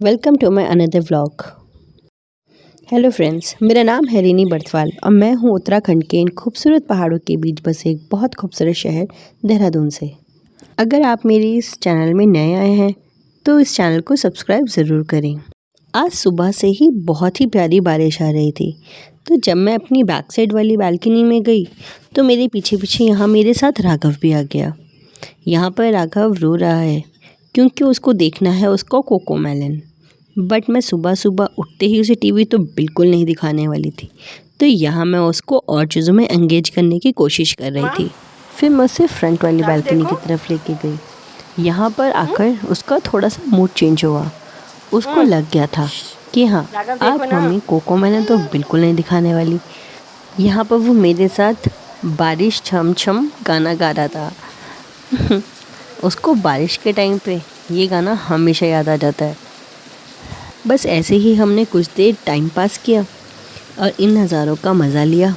Welcome to my another vlog. Hello friends, मेरा नाम है रीनी बर्थवाल और मैं हूँ उत्तराखंड के इन खूबसूरत पहाड़ों के बीच बसे एक बहुत खूबसूरत शहर देहरादून से। अगर आप मेरी इस चैनल में नए आए हैं तो इस चैनल को सब्सक्राइब ज़रूर करें। आज सुबह से ही बहुत ही प्यारी बारिश आ रही थी, तो जब मैं अपनी बैक साइड वाली बालकनी में गई तो मेरे पीछे पीछे यहाँ मेरे साथ राघव भी आ गया। यहाँ पर राघव रो रहा है क्योंकि उसको देखना है उसका कोकोमेलन। बट मैं सुबह सुबह उठते ही उसे टीवी तो बिल्कुल नहीं दिखाने वाली थी, तो यहाँ मैं उसको और चीज़ों में एंगेज करने की कोशिश कर रही थी। फिर मैं उसे फ्रंट वाली बालकनी की तरफ लेके गई। यहाँ पर आकर उसका थोड़ा सा मूड चेंज हुआ। उसको लग गया था कि हाँ, आज मम्मी कोकोमेलन तो बिल्कुल नहीं दिखाने वाली। यहाँ पर वो मेरे साथ बारिश छम छम गाना गा रहा था। उसको बारिश के टाइम पे ये गाना हमेशा याद आ जाता है। बस ऐसे ही हमने कुछ देर टाइम पास किया और इन नज़ारों का मज़ा लिया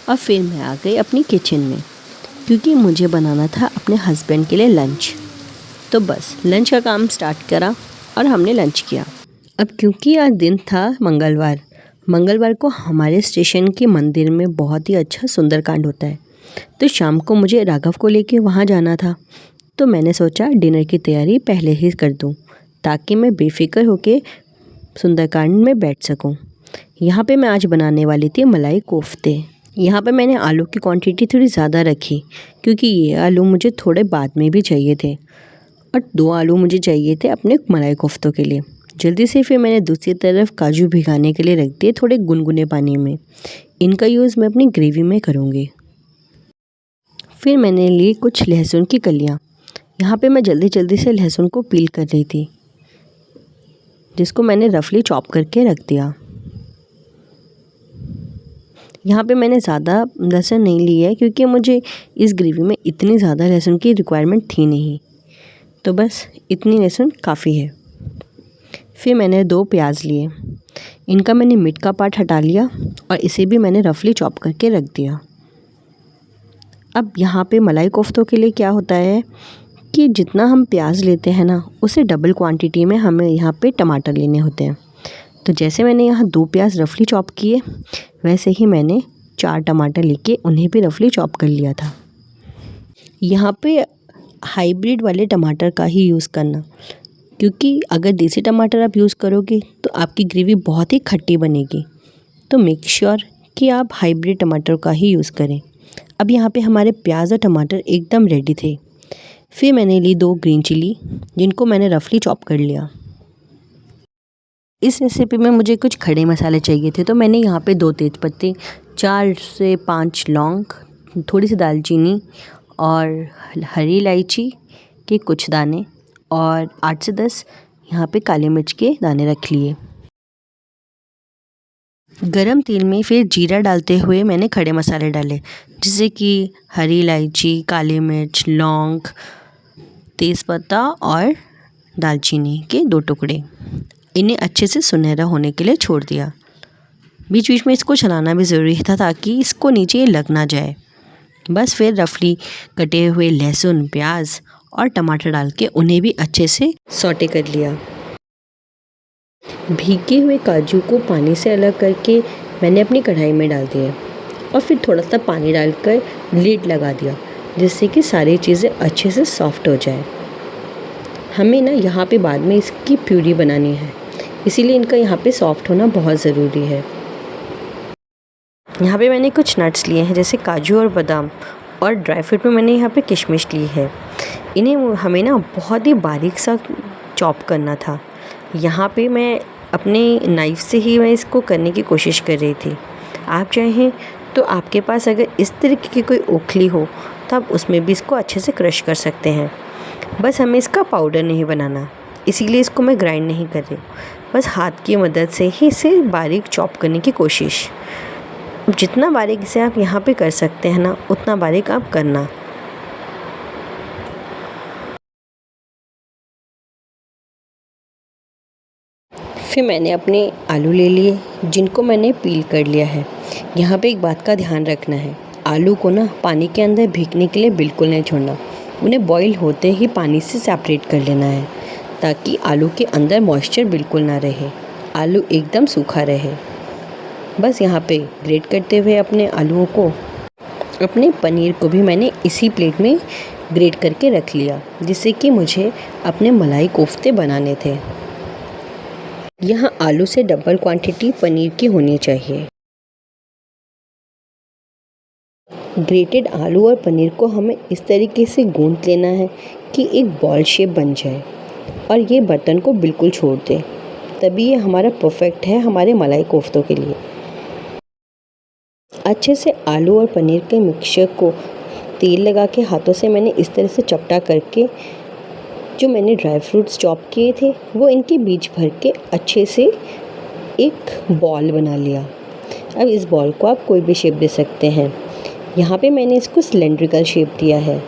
और फिर मैं आ गई अपनी किचन में क्योंकि मुझे बनाना था अपने हस्बैंड के लिए लंच। तो बस लंच का काम स्टार्ट करा और हमने लंच किया। अब क्योंकि आज दिन था मंगलवार को हमारे स्टेशन के मंदिर में बहुत ही अच्छा सुंदरकांड होता है, तो शाम को मुझे राघव को लेके वहाँ जाना था। तो मैंने सोचा डिनर की तैयारी पहले ही कर दूँ ताकि मैं बेफिक्र होके सुंदरकांड में बैठ सकूं। यहाँ पे मैं आज बनाने वाली थी मलाई कोफ्ते। यहाँ पे मैंने आलू की क्वांटिटी थोड़ी ज़्यादा रखी क्योंकि ये आलू मुझे थोड़े बाद में भी चाहिए थे और 2 आलू मुझे चाहिए थे अपने मलाई कोफ्तों के लिए। जल्दी से फिर मैंने दूसरी तरफ काजू भिगाने के लिए रख दिए थोड़े गुनगुने पानी में। इनका यूज़ मैं अपनी ग्रेवी में करूँगी। फिर मैंने ली कुछ लहसुन की कलियाँ। यहाँ पे मैं जल्दी जल्दी से लहसुन को पील कर रही थी, जिसको मैंने रफली चॉप करके रख दिया। यहाँ पे मैंने ज़्यादा लहसुन नहीं लिया है क्योंकि मुझे इस ग्रेवी में इतनी ज़्यादा लहसुन की रिक्वायरमेंट थी नहीं, तो बस इतनी लहसुन काफ़ी है। फिर मैंने 2 प्याज लिए, इनका मैंने मिड का पार्ट हटा लिया और इसे भी मैंने रफली चॉप करके रख दिया। अब यहाँ पे मलाई कोफ्तों के लिए क्या होता है कि जितना हम प्याज लेते हैं ना, उससे डबल क्वांटिटी में हमें यहाँ पे टमाटर लेने होते हैं। तो जैसे मैंने यहाँ 2 प्याज रफली चॉप किए, वैसे ही मैंने 4 टमाटर लेके उन्हें भी रफली चॉप कर लिया था। यहाँ पे हाइब्रिड वाले टमाटर का ही यूज़ करना, क्योंकि अगर देसी टमाटर आप यूज़ करोगे तो आपकी ग्रेवी बहुत ही खट्टी बनेगी। तो मेक श्योर कि आप हाइब्रिड टमाटर का ही यूज़ करें। अब यहाँ पे हमारे प्याज और टमाटर एकदम रेडी थे। फिर मैंने ली 2 ग्रीन चिली, जिनको मैंने रफली चॉप कर लिया। इस रेसिपी में मुझे कुछ खड़े मसाले चाहिए थे, तो मैंने यहाँ पे 2 तेज़पत्ते, 4 से 5 लौंग, थोड़ी सी दालचीनी और हरी इलायची के कुछ दाने और 8 से 10 यहाँ पे काली मिर्च के दाने रख लिए। गरम तेल में फिर जीरा डालते हुए मैंने खड़े मसाले डाले, जैसे कि हरी इलायची, काली मिर्च, लौंग, तेज़पत्ता और दालचीनी के 2 टुकड़े। इन्हें अच्छे से सुनहरा होने के लिए छोड़ दिया। बीच बीच में इसको चलाना भी ज़रूरी था ताकि इसको नीचे लग ना जाए। बस फिर रफली कटे हुए लहसुन, प्याज और टमाटर डाल के उन्हें भी अच्छे से सौटे कर लिया। भीगे हुए काजू को पानी से अलग करके मैंने अपनी कढ़ाई में डाल दिया और फिर थोड़ा सा पानी डालकर लीड लगा दिया, जिससे कि सारी चीज़ें अच्छे से सॉफ्ट हो जाए। हमें ना यहाँ पे बाद में इसकी प्यूरी बनानी है, इसीलिए इनका यहाँ पे सॉफ्ट होना बहुत ज़रूरी है। यहाँ पे मैंने कुछ नट्स लिए हैं, जैसे काजू और बादाम, और ड्राई फ्रूट में मैंने यहाँ पे किशमिश ली है। इन्हें हमें ना बहुत ही बारीक सा चॉप करना था। यहाँ पे मैं अपने नाइफ़ से ही मैं इसको करने की कोशिश कर रही थी। आप चाहें तो आपके पास अगर इस तरीके की कोई ओखली हो तो आप उसमें भी इसको अच्छे से क्रश कर सकते हैं। बस हमें इसका पाउडर नहीं बनाना, इसीलिए इसको मैं ग्राइंड नहीं कर रही हूँ। बस हाथ की मदद से ही इसे बारीक चॉप करने की कोशिश। जितना बारीक इसे आप यहाँ पे कर सकते हैं ना, उतना बारीक आप करना। फिर मैंने अपने आलू ले लिए, जिनको मैंने पील कर लिया है। यहाँ पे एक बात का ध्यान रखना है, आलू को ना पानी के अंदर भीगने के लिए बिल्कुल नहीं छोड़ना। उन्हें बॉईल होते ही पानी से सेपरेट कर लेना है। ताकि आलू के अंदर मॉइस्चर बिल्कुल ना रहे, आलू एकदम सूखा रहे। बस यहाँ पे ग्रेट करते हुए अपने आलूओं को, अपने पनीर को भी मैंने इसी प्लेट में ग्रेट करके रख लिया, जिससे कि मुझे अपने मलाई कोफ्ते बनाने थे। यहाँ आलू से डबल क्वांटिटी पनीर की होनी चाहिए। ग्रेटेड आलू और पनीर को हमें इस तरीके से गूंथ लेना है कि एक बॉल शेप बन जाए और ये बर्तन को बिल्कुल छोड़ दे, तभी ये हमारा परफेक्ट है हमारे मलाई कोफ्तों के लिए। अच्छे से आलू और पनीर के मिक्सचर को तेल लगा के हाथों से मैंने इस तरह से चपटा करके, जो मैंने ड्राई फ्रूट्स चॉप किए थे वो इनके बीच भर के अच्छे से एक बॉल बना लिया। अब इस बॉल को आप कोई भी शेप दे सकते हैं। यहाँ पे मैंने इसको सिलेंड्रिकल शेप दिया है,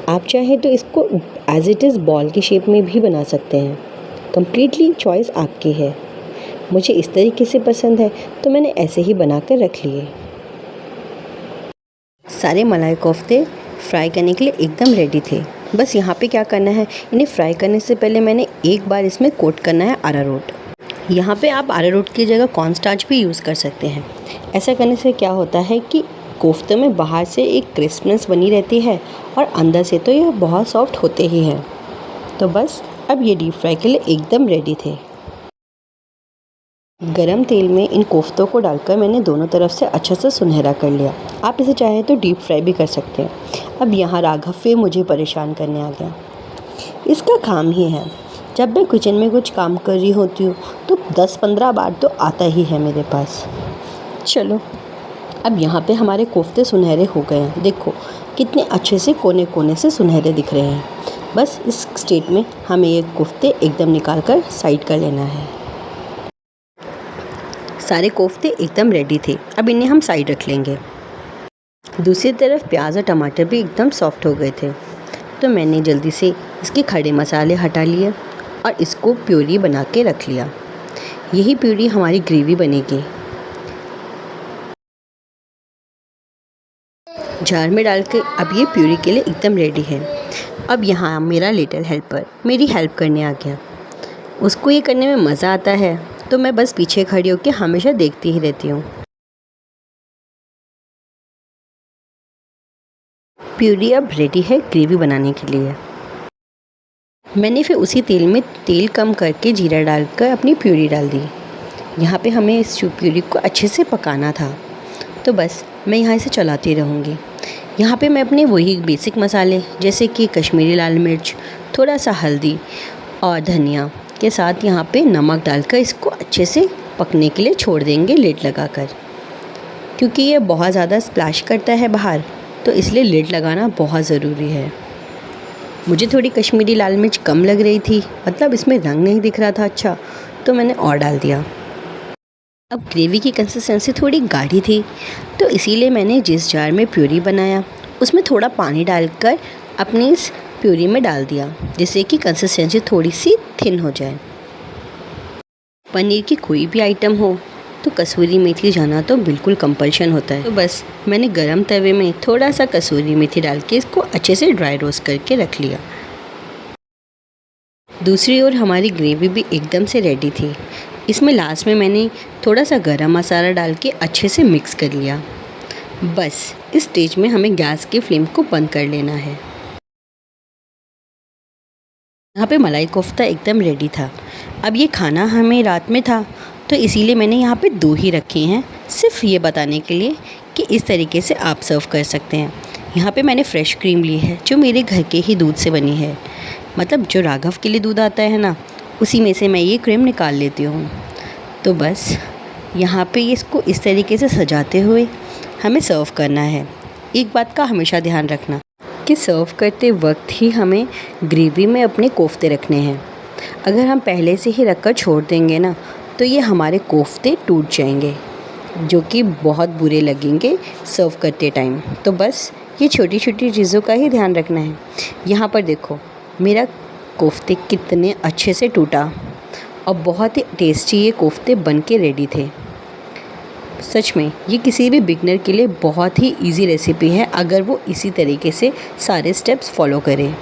आप चाहें तो इसको एज इट इज़ बॉल की शेप में भी बना सकते हैं। कम्प्लीटली चॉइस आपकी है। मुझे इस तरीके से पसंद है तो मैंने ऐसे ही बना कर रख लिए। सारे मलाई कोफ्ते फ्राई करने के लिए एकदम रेडी थे। बस यहाँ पे क्या करना है, इन्हें फ्राई करने से पहले मैंने एक बार इसमें कोट करना है अरारोट। यहाँ पे आप अरारोट की जगह कॉर्नस्टार्च भी यूज़ कर सकते हैं। ऐसा करने से क्या होता है कि कोफ्ते में बाहर से एक क्रिस्पनेस बनी रहती है और अंदर से तो ये बहुत सॉफ्ट होते ही हैं। तो बस अब ये डीप फ्राई के लिए एकदम रेडी थे। गरम तेल में इन कोफ्तों को डालकर मैंने दोनों तरफ से अच्छा सा सुनहरा कर लिया। आप इसे चाहें तो डीप फ्राई भी कर सकते हैं। अब यहाँ राघव फिर मुझे परेशान करने आ गया। इसका काम ही है, जब मैं किचन में कुछ काम कर रही होती हूँ तो 10-15 बार तो आता ही है मेरे पास। चलो, अब यहाँ पे हमारे कोफ्ते सुनहरे हो गए हैं। देखो कितने अच्छे से कोने कोने से सुनहरे दिख रहे हैं। बस इस स्टेट में हमें ये कोफ्ते एकदम निकाल कर साइड कर लेना है। सारे कोफ्ते एकदम रेडी थे, अब इन्हें हम साइड रख लेंगे। दूसरी तरफ प्याज और टमाटर भी एकदम सॉफ्ट हो गए थे, तो मैंने जल्दी से इसके खड़े मसाले हटा लिए और इसको प्यूरी बना के रख लिया। यही प्यूरी हमारी ग्रेवी बनेगी। जार में डाल के अब ये प्यूरी के लिए एकदम रेडी है। अब यहाँ मेरा लिटिल हेल्पर मेरी हेल्प करने आ गया। उसको ये करने में मज़ा आता है, तो मैं बस पीछे खड़ी होकर हमेशा देखती ही रहती हूँ। प्यूरी अब रेडी है ग्रेवी बनाने के लिए। मैंने फिर उसी तेल में तेल कम करके जीरा डालकर अपनी प्यूरी डाल दी। यहाँ पे हमें इस प्यूरी को अच्छे से पकाना था, तो बस मैं यहाँ इसे चलाती रहूँगी। यहाँ पे मैं अपने वही बेसिक मसाले जैसे कि कश्मीरी लाल मिर्च, थोड़ा सा हल्दी और धनिया के साथ यहाँ पे नमक डालकर इसको अच्छे से पकने के लिए छोड़ देंगे लिड लगाकर। क्योंकि ये बहुत ज़्यादा स्प्लैश करता है बाहर, तो इसलिए लिड लगाना बहुत ज़रूरी है। मुझे थोड़ी कश्मीरी लाल मिर्च कम लग रही थी, मतलब इसमें रंग नहीं दिख रहा था अच्छा, तो मैंने और डाल दिया। अब ग्रेवी की कंसिस्टेंसी थोड़ी गाढ़ी थी, तो इसीलिए मैंने जिस जार में प्यूरी बनाया उसमें थोड़ा पानी डालकर अपनी इस प्यूरी में डाल दिया, जिससे कि कंसिस्टेंसी थोड़ी सी थिन हो जाए। पनीर की कोई भी आइटम हो तो कसूरी मेथी जाना तो बिल्कुल कंपल्शन होता है। तो बस मैंने गरम तवे में थोड़ा सा कसूरी मेथी डाल के इसको अच्छे से ड्राई रोस्ट करके रख लिया। दूसरी ओर हमारी ग्रेवी भी एकदम से रेडी थी। इसमें लास्ट में मैंने थोड़ा सा गरम मसाला डाल के अच्छे से मिक्स कर लिया। बस इस स्टेज में हमें गैस के फ्लेम को बंद कर लेना है। यहाँ पे मलाई कोफ्ता एकदम रेडी था। अब ये खाना हमें रात में था, तो इसीलिए मैंने यहाँ पे 2 ही रखे हैं, सिर्फ ये बताने के लिए कि इस तरीके से आप सर्व कर सकते हैं। यहाँ पे मैंने फ़्रेश क्रीम ली है, जो मेरे घर के ही दूध से बनी है। मतलब जो राघव के लिए दूध आता है ना, उसी में से मैं ये क्रीम निकाल लेती हूँ। तो बस यहाँ पे इसको इस तरीके से सजाते हुए हमें सर्व करना है। एक बात का हमेशा ध्यान रखना कि सर्व करते वक्त ही हमें ग्रेवी में अपने कोफ्ते रखने हैं। अगर हम पहले से ही रखकर छोड़ देंगे ना, तो ये हमारे कोफ्ते टूट जाएंगे, जो कि बहुत बुरे लगेंगे सर्व करते टाइम। तो बस ये छोटी छोटी चीज़ों का ही ध्यान रखना है। यहाँ पर देखो मेरा कोफ्ते कितने अच्छे से टूटा और बहुत ही टेस्टी ये कोफ्ते बन के रेडी थे। सच में ये किसी भी बिगनर के लिए बहुत ही इजी रेसिपी है, अगर वो इसी तरीके से सारे स्टेप्स फॉलो करे।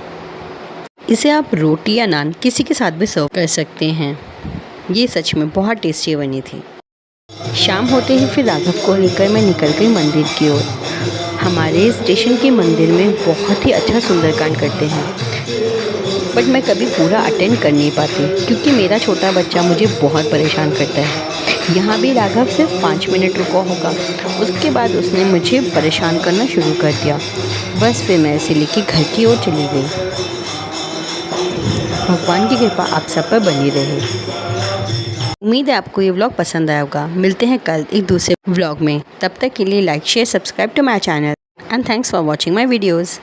इसे आप रोटी या नान किसी के साथ भी सर्व कर सकते हैं। ये सच में बहुत टेस्टी बनी थी। शाम होते ही फिर राघव को लेकर मैं निकल गई मंदिर की ओर। हमारे स्टेशन के मंदिर में बहुत ही अच्छा सुंदरकांड करते हैं, बट मैं कभी पूरा अटेंड कर नहीं पाती क्योंकि मेरा छोटा बच्चा मुझे बहुत परेशान करता है। यहाँ भी राघव सिर्फ 5 मिनट रुका होगा, उसके बाद उसने मुझे परेशान करना शुरू कर दिया। बस फिर मैं इसे लेके घर की ओर चली गई। भगवान की कृपा आप सब पर बनी रहे। उम्मीद है आपको ये व्लॉग पसंद आया होगा। मिलते हैं कल एक दूसरे व्लॉग में। तब तक के लिए like share subscribe to my channel and thanks for watching my videos.